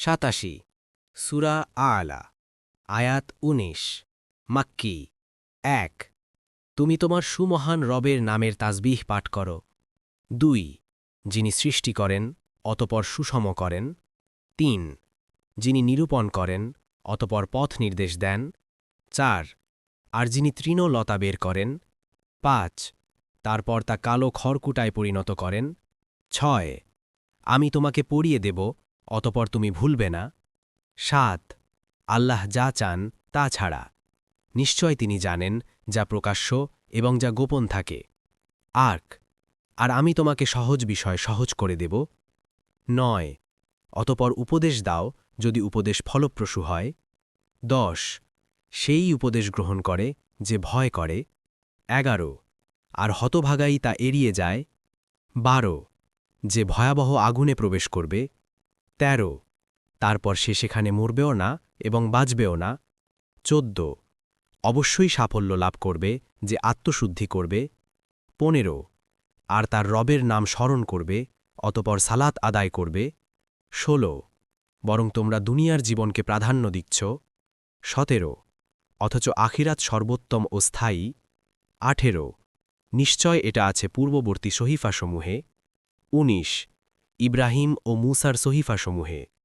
87 সূরা আলা আয়াত ১৯ মাক্কী ১ তুমি তোমার সুমহান রবের নামের তাসবিহ পাঠ করো। ২ যিনি সৃষ্টি করেন অতপর সুষম করেন। ৩ যিনি নিরূপণ করেন অতপর পথ নির্দেশ দেন। ৪ আর যিনি তৃণলতা বের করেন। ৫ তারপর তা কালো খড়কুটায় পরিণত করেন। ৬ আমি তোমাকে পড়িয়ে দেব অতপর তুমি ভুলবে না। ৭ আল্লাহ যা চান তা ছাড়া নিশ্চয় তিনি জানেন যা প্রকাশ্য এবং যা গোপন থাকে। ৮ আর আমি তোমাকে সহজ বিষয় সহজ করে দেব। ৯ অতপর উপদেশ দাও যদি উপদেশ ফলপ্রসূ হয়। ১০ সেই উপদেশ গ্রহণ করে যে ভয় করে। ১১ আর হতভাগাই তা এড়িয়ে যায়। ১২ যে ভয়াবহ আগুনে প্রবেশ করবে। ১৩ তারপর সে সেখানে মরবেও না এবং বাঁচবেও না। ১৪ অবশ্যই সাফল্য লাভ করবে যে আত্মশুদ্ধি করবে। ১৫ আর তার রবের নাম স্মরণ করবে অতপর সালাত আদায় করবে। ১৬ বরং তোমরা দুনিয়ার জীবনকে প্রাধান্য দিচ্ছ। ১৭ অথচ আখিরাত সর্বোত্তম ও স্থায়ী। ১৮ নিশ্চয় এটা আছে পূর্ববর্তী সহিফাসমূহে। ১৯ ইব্রাহিম ও মূসার সহিফাসমূহে।